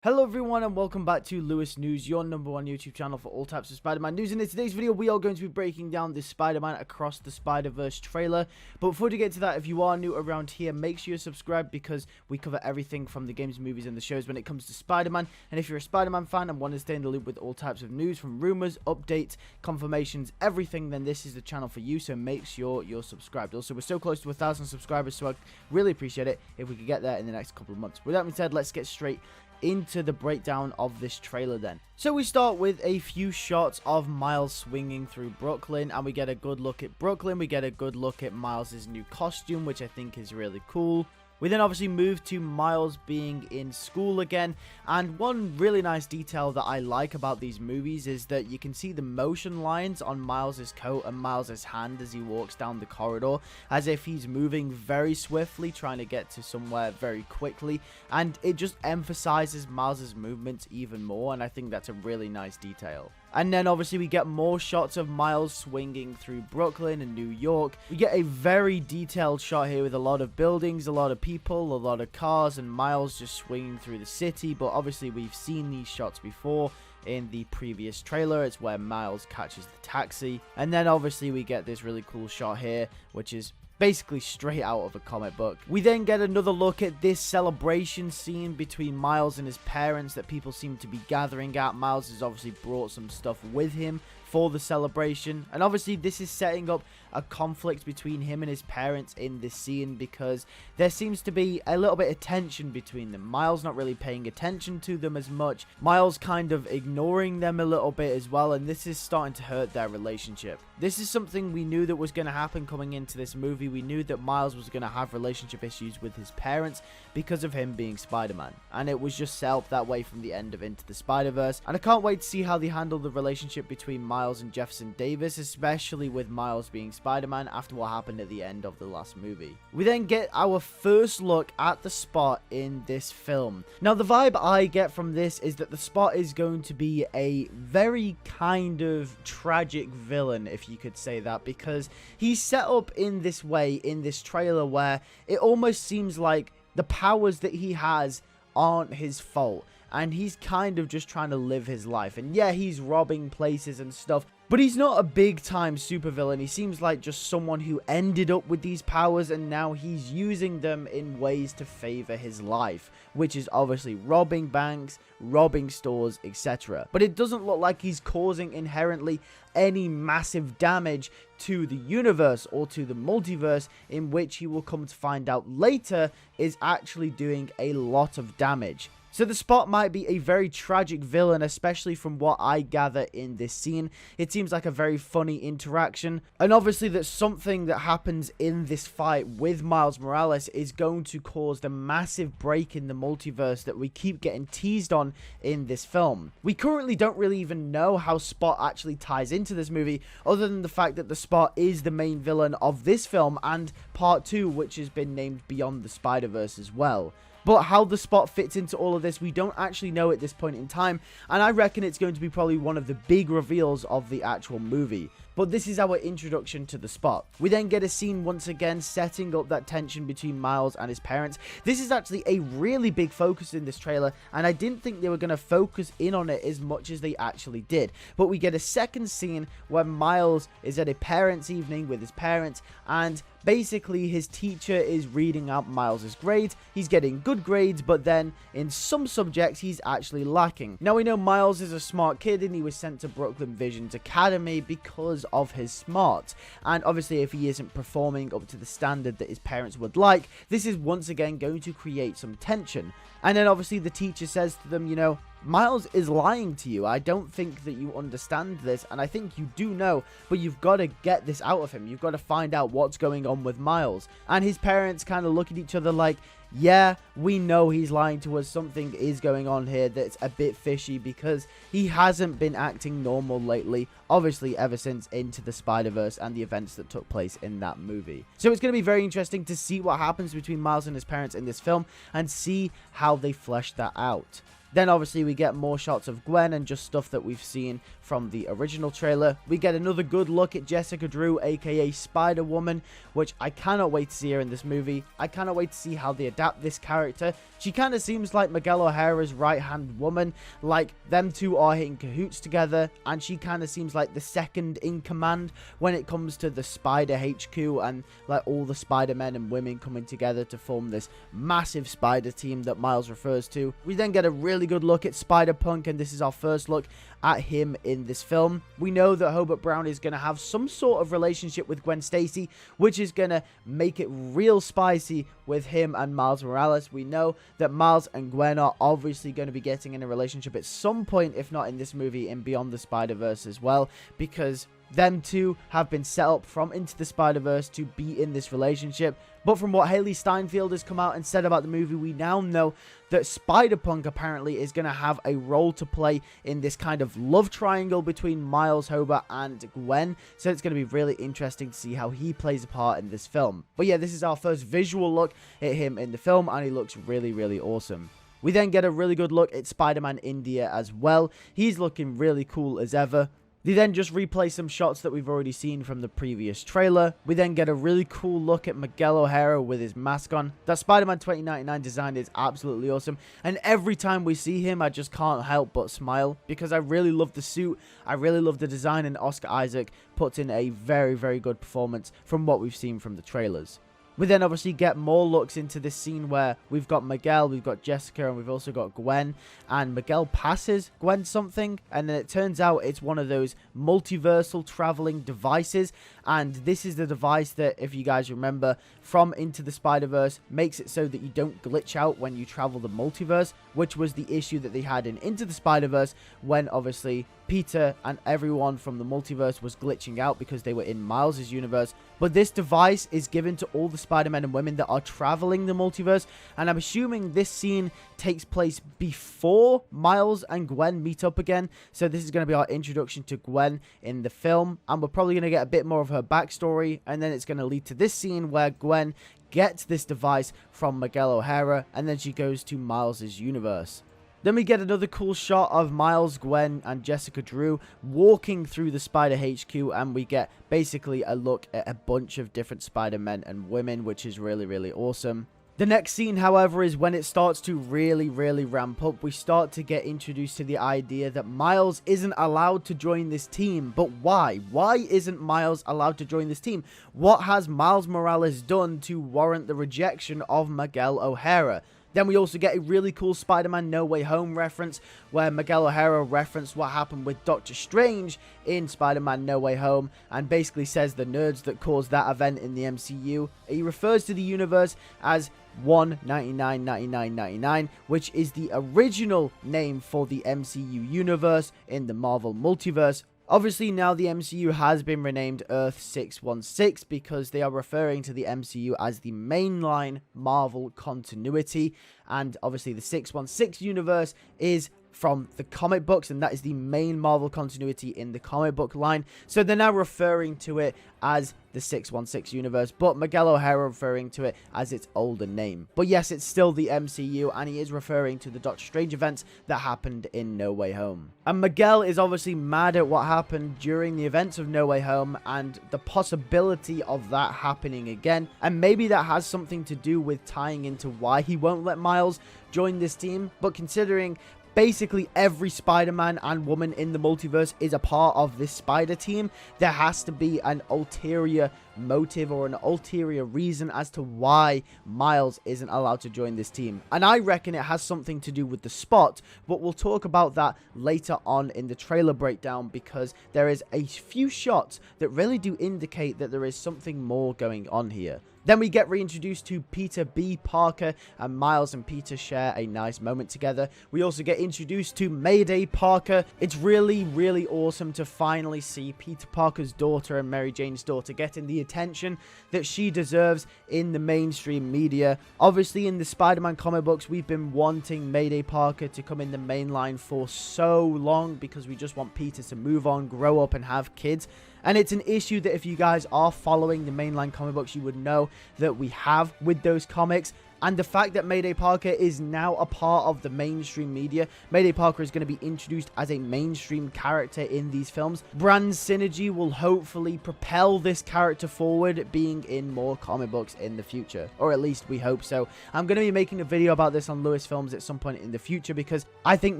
Hello everyone and welcome back to LewisNews, your #1 YouTube channel for all types of Spider-Man news. And in today's video, we are going to be breaking down this Spider-Man Across the Spider-Verse trailer. But before we get to that, if you are new around here, make sure you subscribe because we cover everything from the games, movies, and the shows when it comes to Spider-Man. And if you're a Spider-Man fan and want to stay in the loop with all types of news, from rumors, updates, confirmations, everything, then this is the channel for you. So make sure you're subscribed. Also, we're so close to 1,000 subscribers, so I'd really appreciate it if we could get there in the next couple of months. With that being said, let's get straight into the breakdown of this trailer then. So we start with a few shots of Miles swinging through Brooklyn, and we get a good look at Brooklyn. We get a good look at Miles' new costume, which I think is really cool. We then obviously move to Miles being in school again, and one really nice detail that I like about these movies is that you can see the motion lines on Miles' coat and Miles' hand as he walks down the corridor, as if he's moving very swiftly, trying to get to somewhere very quickly, and it just emphasizes Miles' movements even more, and I think that's a really nice detail. And then obviously we get more shots of Miles swinging through Brooklyn and New York. We get a very detailed shot here with a lot of buildings, a lot of people, a lot of cars, and Miles just swinging through the city. But obviously we've seen these shots before in the previous trailer. It's where Miles catches the taxi. And then obviously we get this really cool shot here, which is basically straight out of a comic book. We then get another look at this celebration scene between Miles and his parents that people seem to be gathering at. Miles has obviously brought some stuff with him for the celebration, and obviously this is setting up a conflict between him and his parents in this scene because there seems to be a little bit of tension between them. Miles not really paying attention to them as much, Miles kind of ignoring them a little bit as well, and this is starting to hurt their relationship. This is something we knew that was going to happen coming into this movie. We knew that Miles was going to have relationship issues with his parents because of him being Spider-Man, and it was just set up that way from the end of Into the Spider-Verse, and I can't wait to see how they handle the relationship between Miles and Jefferson Davis, especially with Miles being Spider-Man after what happened at the end of the last movie. We then get our first look at the Spot in this film. Now the vibe I get from this is that the Spot is going to be a very kind of tragic villain, if you could say that, because he's set up in this way in this trailer where it almost seems like the powers that he has aren't his fault, and he's kind of just trying to live his life. And yeah, he's robbing places and stuff, but he's not a big-time supervillain. He seems like just someone who ended up with these powers, and now he's using them in ways to favor his life, which is obviously robbing banks, robbing stores, etc. But it doesn't look like he's causing inherently any massive damage to the universe or to the multiverse, in which he will come to find out later is actually doing a lot of damage. So the Spot might be a very tragic villain, especially from what I gather in this scene. It seems like a very funny interaction, and obviously that something that happens in this fight with Miles Morales is going to cause the massive break in the multiverse that we keep getting teased on in this film. We currently don't really even know how Spot actually ties into this movie, other than the fact that the Spot is the main villain of this film and Part 2, which has been named Beyond the Spider-Verse as well. But how the Spot fits into all of this, we don't actually know at this point in time, and I reckon it's going to be probably one of the big reveals of the actual movie. But this is our introduction to the Spot. We then get a scene once again setting up that tension between Miles and his parents. This is actually a really big focus in this trailer, and I didn't think they were going to focus in on it as much as they actually did. But we get a second scene where Miles is at a parents' evening with his parents, and basically his teacher is reading out Miles' grades. He's getting good grades, but then in some subjects he's actually lacking. Now we know Miles is a smart kid, and he was sent to Brooklyn Vision's Academy because of his smarts, and obviously if he isn't performing up to the standard that his parents would like, this is once again going to create some tension. And then obviously the teacher says to them, you know, Miles is lying to you. I don't think that you understand this, and I think you do know, but you've got to get this out of him. You've got to find out what's going on with Miles. And his parents kind of look at each other like, yeah, we know he's lying to us. Something is going on here that's a bit fishy, because he hasn't been acting normal lately, obviously ever since Into the Spider-Verse and the events that took place in that movie. So it's going to be very interesting to see what happens between Miles and his parents in this film and see how they flesh that out. Then obviously we get more shots of Gwen and just stuff that we've seen from the original trailer. We get another good look at Jessica Drew, aka Spider-Woman, which I cannot wait to see her in this movie. I cannot wait to see how they adapt this character. She kind of seems like Miguel O'Hara's right-hand woman, like them two are in cahoots together, and she kind of seems like the second in command when it comes to the Spider HQ and like all the Spider-Men and women coming together to form this massive spider team that Miles refers to. We then get a really good look at Spider-Punk, and this is our first look at him in this film. We know that Hobart Brown is going to have some sort of relationship with Gwen Stacy, which is going to make it real spicy with him and Miles Morales. We know that Miles and Gwen are obviously going to be getting in a relationship at some point, if not in this movie, and Beyond the Spider-Verse as well, because them two have been set up from Into the Spider-Verse to be in this relationship. But from what Haley Steinfeld has come out and said about the movie, we now know that Spider-Punk apparently is going to have a role to play in this kind of love triangle between Miles, Hobart, and Gwen. So it's going to be really interesting to see how he plays a part in this film. But yeah, this is our first visual look at him in the film, and he looks really, really awesome. We then get a really good look at Spider-Man India as well. He's looking really cool as ever. They then just replay some shots that we've already seen from the previous trailer. We then get a really cool look at Miguel O'Hara with his mask on. That Spider-Man 2099 design is absolutely awesome, and every time we see him, I just can't help but smile, because I really love the suit, I really love the design, and Oscar Isaac puts in a very, very good performance from what we've seen from the trailers. We then obviously get more looks into this scene where we've got Miguel, we've got Jessica, and we've also got Gwen. And Miguel passes Gwen something, and then it turns out it's one of those multiversal traveling devices. And this is the device that, if you guys remember, from Into the Spider-Verse, makes it so that you don't glitch out when you travel the multiverse, which was the issue that they had in Into the Spider-Verse when obviously Peter and everyone from the multiverse was glitching out because they were in Miles' universe. But this device is given to all the Spider-Men and women that are traveling the multiverse, and I'm assuming this scene takes place before Miles and Gwen meet up again. So this is going to be our introduction to Gwen in the film, and we're probably going to get a bit more of her backstory, and then it's going to lead to this scene where Gwen gets this device from Miguel O'Hara, and then she goes to Miles' universe. Then we get another cool shot of Miles, Gwen, and Jessica Drew walking through the Spider HQ, and we get basically a look at a bunch of different Spider-Men and women, which is really, really awesome. The next scene, however, is when it starts to really, really ramp up. We start to get introduced to the idea that Miles isn't allowed to join this team. But why? Why isn't Miles allowed to join this team? What has Miles Morales done to warrant the rejection of Miguel O'Hara? Then we also get a really cool Spider-Man No Way Home reference, where Miguel O'Hara referenced what happened with Doctor Strange in Spider-Man No Way Home, and basically says the nerds that caused that event in the MCU. He refers to the universe as 1999999, which is the original name for the MCU universe in the Marvel multiverse. Obviously, now the MCU has been renamed Earth 616 because they are referring to the MCU as the mainline Marvel continuity. And obviously, the 616 universe is from the comic books, and that is the main Marvel continuity in the comic book line. So they're now referring to it as the 616 universe, but Miguel O'Hara referring to it as its older name. But yes, it's still the MCU, and he is referring to the Doctor Strange events that happened in No Way Home. And Miguel is obviously mad at what happened during the events of No Way Home and the possibility of that happening again. And maybe that has something to do with tying into why he won't let Miles join this team. But considering basically every Spider-Man and woman in the multiverse is a part of this spider team, there has to be an ulterior motive or an ulterior reason as to why Miles isn't allowed to join this team. And I reckon it has something to do with the Spot, but we'll talk about that later on in the trailer breakdown, because there is a few shots that really do indicate that there is something more going on here. Then we get reintroduced to Peter B. Parker, and Miles and Peter share a nice moment together. We also get introduced to Mayday Parker. It's really, really awesome to finally see Peter Parker's daughter and Mary Jane's daughter getting the attention that she deserves in the mainstream media. Obviously, in the Spider-Man comic books, we've been wanting Mayday Parker to come in the main line for so long because we just want Peter to move on, grow up, and have kids. And it's an issue that if you guys are following the mainline comic books, you would know that we have with those comics. And the fact that Mayday Parker is now a part of the mainstream media, Mayday Parker is going to be introduced as a mainstream character in these films. Brand synergy will hopefully propel this character forward, being in more comic books in the future. Or at least we hope so. I'm going to be making a video about this on Lewis Films at some point in the future, because I think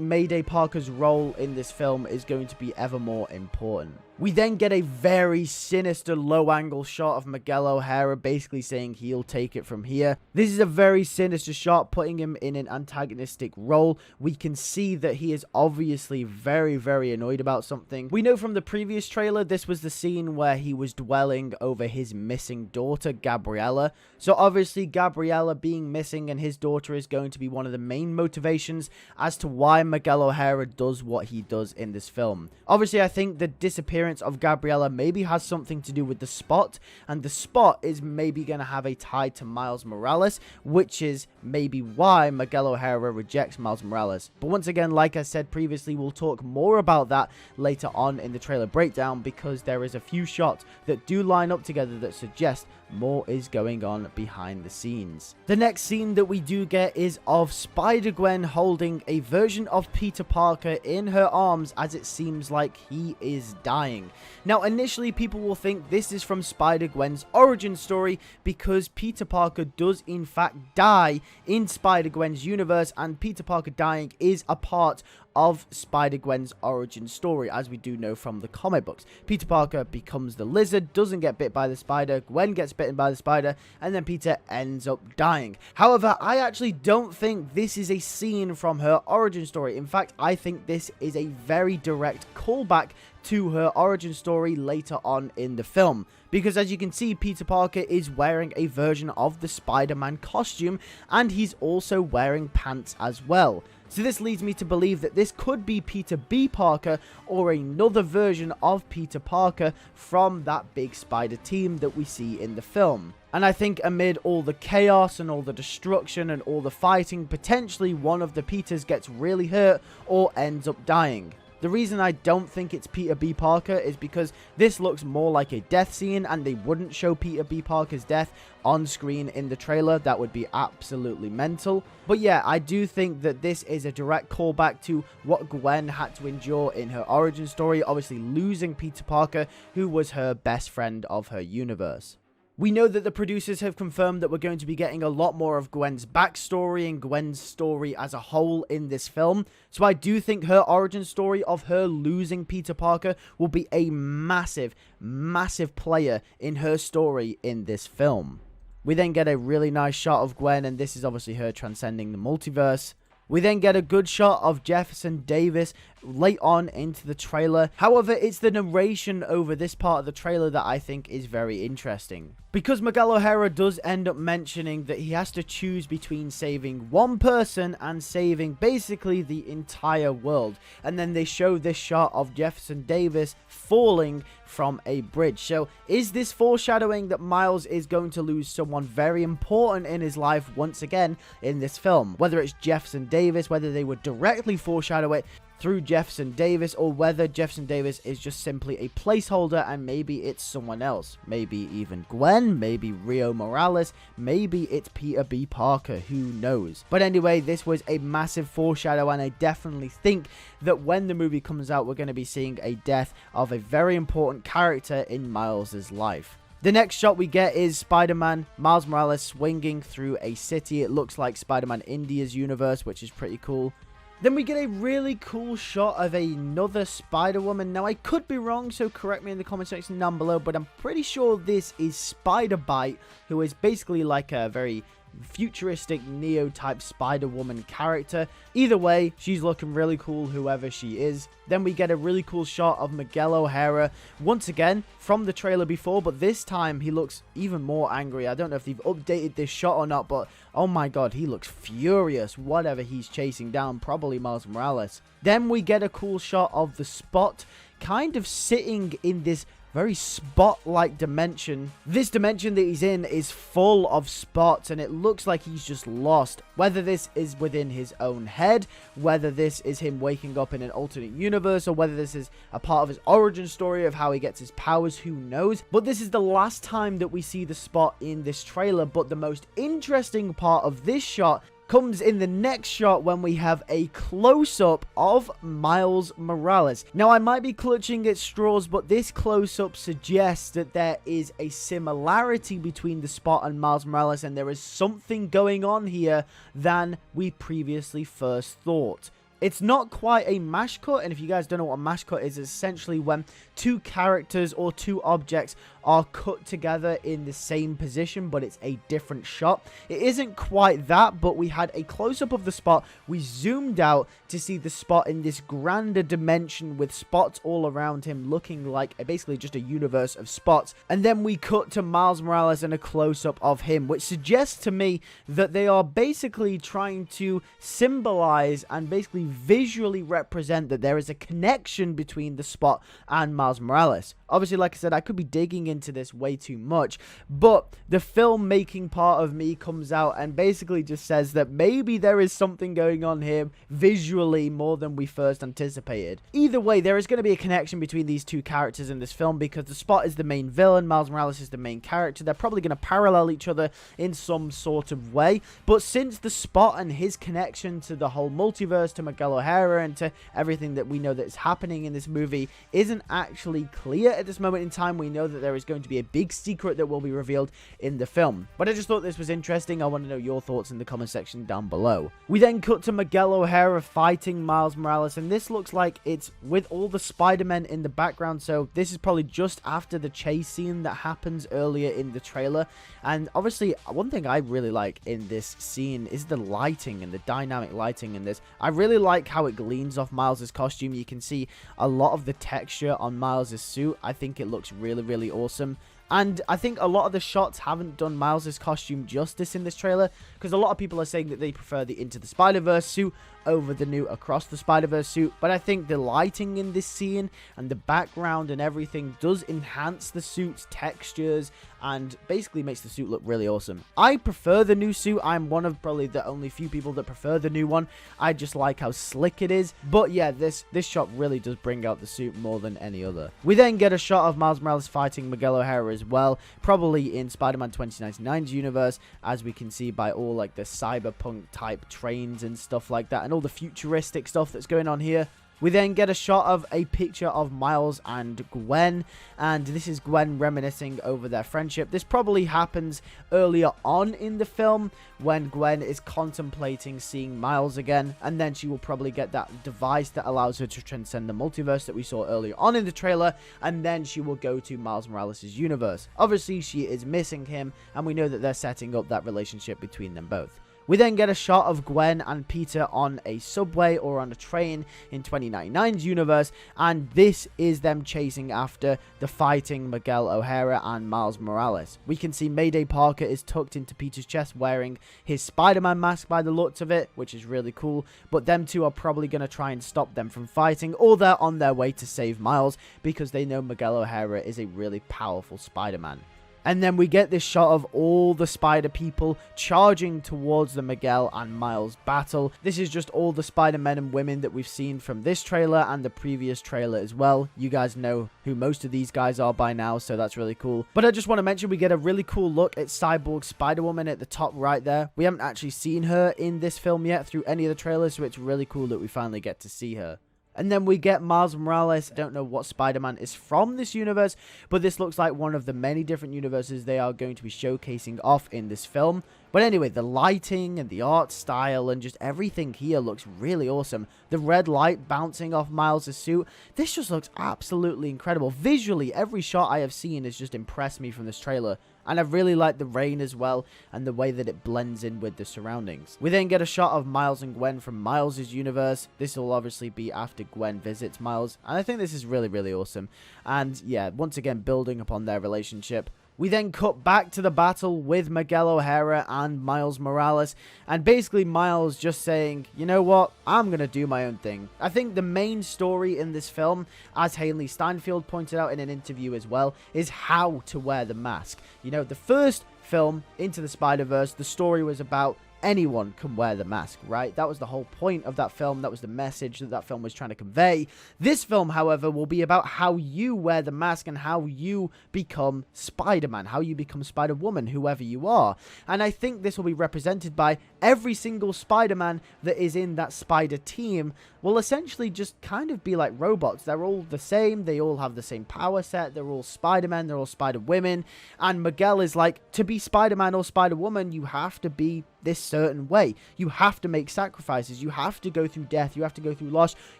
Mayday Parker's role in this film is going to be ever more important. We then get a very sinister low-angle shot of Miguel O'Hara basically saying he'll take it from here. This is a very sinister shot, putting him in an antagonistic role. We can see that he is obviously very, very annoyed about something. We know from the previous trailer, this was the scene where he was dwelling over his missing daughter, Gabriella. So obviously, Gabriella being missing and his daughter is going to be one of the main motivations as to why Miguel O'Hara does what he does in this film. Obviously, I think the disappearance of Gabriella maybe has something to do with the Spot, and the Spot is maybe going to have a tie to Miles Morales, which is maybe why Miguel O'Hara rejects Miles Morales. But once again, like I said previously, we'll talk more about that later on in the trailer breakdown, because there is a few shots that do line up together that suggest more is going on behind the scenes. The next scene that we do get is of Spider-Gwen holding a version of Peter Parker in her arms, as it seems like he is dying. Now, initially, people will think this is from Spider-Gwen's origin story, because Peter Parker does in fact die in Spider-Gwen's universe, and Peter Parker dying is a part of Spider-Gwen's origin story, as we do know from the comic books. Peter Parker becomes the Lizard, doesn't get bit by the spider, Gwen gets bitten by the spider, and then Peter ends up dying. However, I actually don't think this is a scene from her origin story. In fact, I think this is a very direct callback to her origin story later on in the film. Because as you can see, Peter Parker is wearing a version of the Spider-Man costume, and he's also wearing pants as well. So this leads me to believe that this could be Peter B. Parker, or another version of Peter Parker from that big spider team that we see in the film. And I think amid all the chaos and all the destruction and all the fighting, potentially one of the Peters gets really hurt or ends up dying. The reason I don't think it's Peter B. Parker is because this looks more like a death scene, and they wouldn't show Peter B. Parker's death on screen in the trailer. That would be absolutely mental. But yeah, I do think that this is a direct callback to what Gwen had to endure in her origin story, obviously losing Peter Parker, who was her best friend of her universe. We know that the producers have confirmed that we're going to be getting a lot more of Gwen's backstory and Gwen's story as a whole in this film. So I do think her origin story of her losing Peter Parker will be a massive, massive player in her story in this film. We then get a really nice shot of Gwen, and this is obviously her transcending the multiverse. We then get a good shot of Jefferson Davis late on into the trailer. However, it's the narration over this part of the trailer that I think is very interesting. Because Miguel O'Hara does end up mentioning that he has to choose between saving one person and saving basically the entire world. And then they show this shot of Jefferson Davis falling from a bridge. So is this foreshadowing that Miles is going to lose someone very important in his life once again in this film? Whether it's Jefferson Davis, whether they would directly foreshadow it through Jefferson Davis, or whether Jefferson Davis is just simply a placeholder and maybe it's someone else. Maybe even Gwen, maybe Rio Morales, maybe it's Peter B. Parker, who knows. But anyway, this was a massive foreshadow, and I definitely think that when the movie comes out, we're going to be seeing a death of a very important character in Miles' life. The next shot we get is Spider-Man, Miles Morales swinging through a city. It looks like Spider-Man India's universe, which is pretty cool. Then we get a really cool shot of another Spider-Woman. Now, I could be wrong, so correct me in the comment section down below, but I'm pretty sure this is Spider-Bite, who is basically like a very futuristic Neo-type Spider-Woman character. Either way, she's looking really cool, whoever she is. Then we get a really cool shot of Miguel O'Hara, once again, from the trailer before, but this time he looks even more angry. I don't know if they've updated this shot or not, but oh my god, he looks furious, whatever he's chasing down, probably Miles Morales. Then we get a cool shot of the Spot, kind of sitting in this very spot-like dimension. This dimension that he's in is full of spots, and it looks like he's just lost. Whether this is within his own head, whether this is him waking up in an alternate universe, or whether this is a part of his origin story of how he gets his powers, who knows. But this is the last time that we see the Spot in this trailer. But the most interesting part of this shot comes in the next shot when we have a close-up of Miles Morales. Now, I might be clutching at straws, but this close-up suggests that there is a similarity between the Spot and Miles Morales, and there is something going on here than we previously first thought. It's not quite a mash cut, and if you guys don't know what a mash cut is, it's essentially when two characters or two objects are cut together in the same position, but it's a different shot. It isn't quite that, but we had a close-up of the Spot. We zoomed out to see the Spot in this grander dimension with spots all around him, looking like basically just a universe of spots. And then we cut to Miles Morales and a close-up of him, which suggests to me that they are basically trying to symbolize and basically visually represent that there is a connection between the Spot and Miles Morales. Obviously, like I said, I could be digging into this way too much, but the filmmaking part of me comes out and basically just says that maybe there is something going on here visually more than we first anticipated. Either way, there is going to be a connection between these two characters in this film, because the Spot is the main villain, Miles Morales is the main character. They're probably going to parallel each other in some sort of way, but since the Spot and his connection to the whole multiverse, to Miguel O'Hara, and to everything that we know that is happening in this movie isn't actually clear at this moment in time, we know that there is going to be a big secret that will be revealed in the film. But I just thought this was interesting. I want to know your thoughts in the comment section down below. We then cut to Miguel O'Hara fighting Miles Morales, and this looks like it's with all the Spider-Men in the background, so this is probably just after the chase scene that happens earlier in the trailer. And obviously, one thing I really like in this scene is the lighting and the dynamic lighting in this. I really like how it gleans off Miles's costume. You can see a lot of the texture on Miles's suit. I think it looks really awesome. And I think a lot of the shots haven't done Miles's costume justice in this trailer, because a lot of people are saying that they prefer the Into the Spider-Verse suit over the new Across the Spider-Verse suit. But I think the lighting in this scene and the background and everything does enhance the suit's textures and basically makes the suit look really awesome. I prefer the new suit. I'm one of probably the only few people that prefer the new one. I just like how slick it is. But yeah, this shot really does bring out the suit more than any other. We then get a shot of Miles Morales fighting Miguel O'Hara as well, probably in Spider-Man 2099's universe, as we can see by all like the cyberpunk type trains and stuff like that, and all the futuristic stuff that's going on here. We then get a shot of a picture of Miles and Gwen, and this is Gwen reminiscing over their friendship. This probably happens earlier on in the film when Gwen is contemplating seeing Miles again, and then she will probably get that device that allows her to transcend the multiverse that we saw earlier on in the trailer, and then she will go to Miles Morales' universe. Obviously, she is missing him, and we know that they're setting up that relationship between them both. We then get a shot of Gwen and Peter on a subway or on a train in 2099's universe, and this is them chasing after the fighting Miguel O'Hara and Miles Morales. We can see Mayday Parker is tucked into Peter's chest wearing his Spider-Man mask by the looks of it, which is really cool, but them two are probably going to try and stop them from fighting, or they're on their way to save Miles because they know Miguel O'Hara is a really powerful Spider-Man. And then we get this shot of all the Spider people charging towards the Miguel and Miles battle. This is just all the Spider-Men and women that we've seen from this trailer and the previous trailer as well. You guys know who most of these guys are by now, so that's really cool. But I just want to mention we get a really cool look at Cyborg Spider-Woman at the top right there. We haven't actually seen her in this film yet through any of the trailers, so it's really cool that we finally get to see her. And then we get Miles Morales. I don't know what Spider-Man is from this universe, but this looks like one of the many different universes they are going to be showcasing off in this film. But anyway, the lighting and the art style and just everything here looks really awesome. The red light bouncing off Miles' suit. This just looks absolutely incredible. Visually, every shot I have seen has just impressed me from this trailer. And I really like the rain as well, and the way that it blends in with the surroundings. We then get a shot of Miles and Gwen from Miles' universe. This will obviously be after Gwen visits Miles, and I think this is really awesome. And yeah, once again, building upon their relationship. We then cut back to the battle with Miguel O'Hara and Miles Morales, and basically Miles just saying, you know what, I'm going to do my own thing. I think the main story in this film, as Haley Steinfeld pointed out in an interview as well, is how to wear the mask. You know, the first film, Into the Spider-Verse, the story was about anyone can wear the mask, right? That was the whole point of that film. That was the message that that film was trying to convey. This film, however, will be about how you wear the mask and how you become Spider-Man, how you become Spider-Woman, whoever you are. And I think this will be represented by every single Spider-Man that is in that Spider team will essentially just kind of be like robots. They're all the same. They all have the same power set. They're all Spider-Men. They're all Spider-Women. And Miguel is like, to be Spider-Man or Spider-Woman, you have to be this certain way. You have to make sacrifices. You have to go through death. You have to go through loss.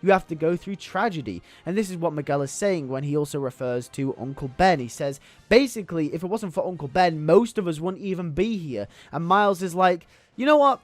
You have to go through tragedy. And this is what Miguel is saying when he also refers to Uncle Ben. He says, basically, if it wasn't for Uncle Ben, most of us wouldn't even be here. And Miles is like, you know what?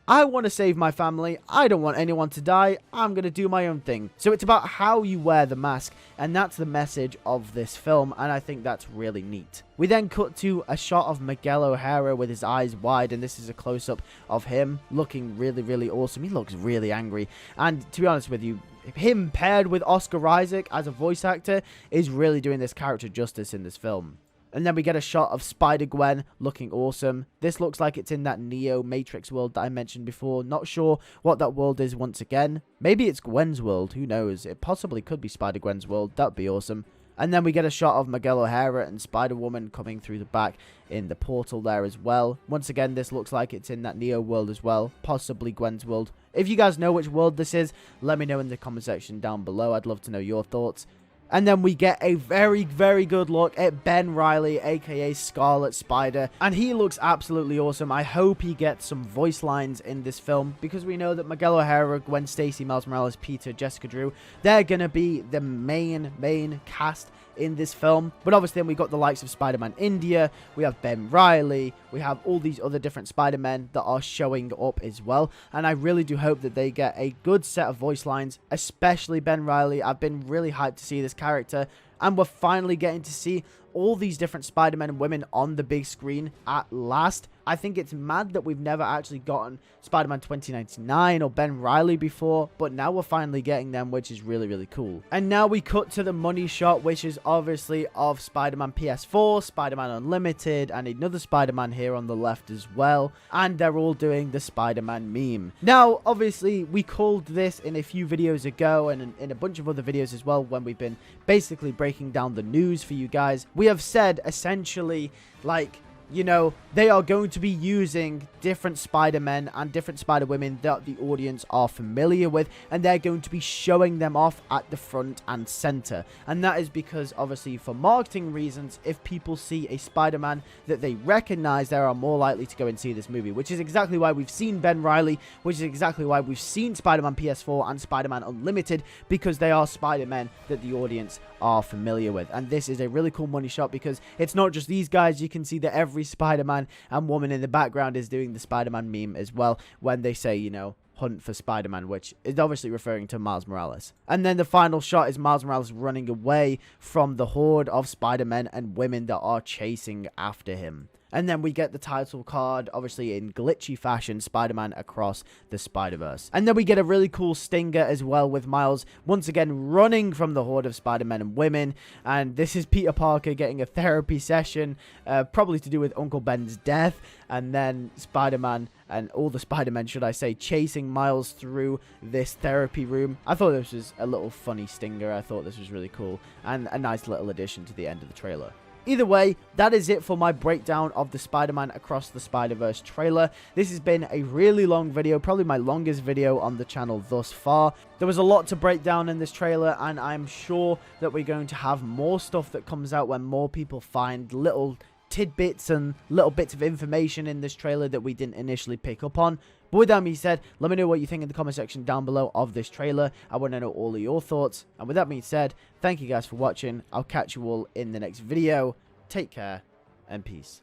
I want to save my family. I don't want anyone to die. I'm going to do my own thing. So it's about how you wear the mask, and that's the message of this film, and I think that's really neat. We then cut to a shot of Miguel O'Hara with his eyes wide, and this is a close-up of him looking really, really awesome. He looks really angry, and to be honest with you, him paired with Oscar Isaac as a voice actor is really doing this character justice in this film. And then we get a shot of Spider-Gwen looking awesome. This looks like it's in that Neo Matrix world that I mentioned before. Not sure what that world is once again. Maybe it's Gwen's world. Who knows? It possibly could be Spider-Gwen's world. That would be awesome. And then we get a shot of Miguel O'Hara and Spider-Woman coming through the back in the portal there as well. Once again, this looks like it's in that Neo world as well. Possibly Gwen's world. If you guys know which world this is, let me know in the comment section down below. I'd love to know your thoughts. And then we get a very, very good look at Ben Reilly, aka Scarlet Spider. And he looks absolutely awesome. I hope he gets some voice lines in this film, because we know that Miguel O'Hara, Gwen Stacy, Miles Morales, Peter, Jessica Drew, they're going to be the main cast in this film. But obviously then we got the likes of Spider-Man India, we have Ben Reilly, we have all these other different Spider-Men that are showing up as well, and I really do hope that they get a good set of voice lines, especially Ben Reilly. I've been really hyped to see this character, and we're finally getting to see all these different Spider-Men and women on the big screen at last. I think it's mad that we've never actually gotten Spider-Man 2099 or Ben Reilly before, but now we're finally getting them, which is really, really cool. And now we cut to the money shot, which is obviously of Spider-Man PS4, Spider-Man Unlimited, and another Spider-Man here on the left as well. And they're all doing the Spider-Man meme. Now, obviously, we called this in a few videos ago and in a bunch of other videos as well when we've been basically breaking down the news for you guys. We have said, essentially, like, you know, they are going to be using different Spider-Men and different Spider-Women that the audience are familiar with, and they're going to be showing them off at the front and center. And that is because, obviously, for marketing reasons, if people see a Spider-Man that they recognize, they are more likely to go and see this movie, which is exactly why we've seen Ben Reilly, which is exactly why we've seen Spider-Man PS4 and Spider-Man Unlimited, because they are Spider-Men that the audience are familiar with. And this is a really cool money shot, because it's not just these guys. You can see that every Spider-Man and woman in the background is doing the Spider-Man meme as well when they say, you know, hunt for Spider-Man, which is obviously referring to Miles Morales. And then the final shot is Miles Morales running away from the horde of Spider-Men and women that are chasing after him. And then we get the title card, obviously in glitchy fashion, Spider-Man Across the Spider-Verse. And then we get a really cool stinger as well with Miles once again running from the horde of Spider-Men and women. And this is Peter Parker getting a therapy session, probably to do with Uncle Ben's death. And then Spider-Man and all the Spider-Men, should I say, chasing Miles through this therapy room. I thought this was a little funny stinger. I thought this was really cool and a nice little addition to the end of the trailer. Either way, that is it for my breakdown of the Spider-Man Across the Spider-Verse trailer. This has been a really long video, probably my longest video on the channel thus far. There was a lot to break down in this trailer, and I'm sure that we're going to have more stuff that comes out when more people find little tidbits and little bits of information in this trailer that we didn't initially pick up on. But with that being said, let me know what you think in the comment section down below of this trailer. I want to know all of your thoughts. And with that being said, thank you guys for watching. I'll catch you all in the next video. Take care and peace.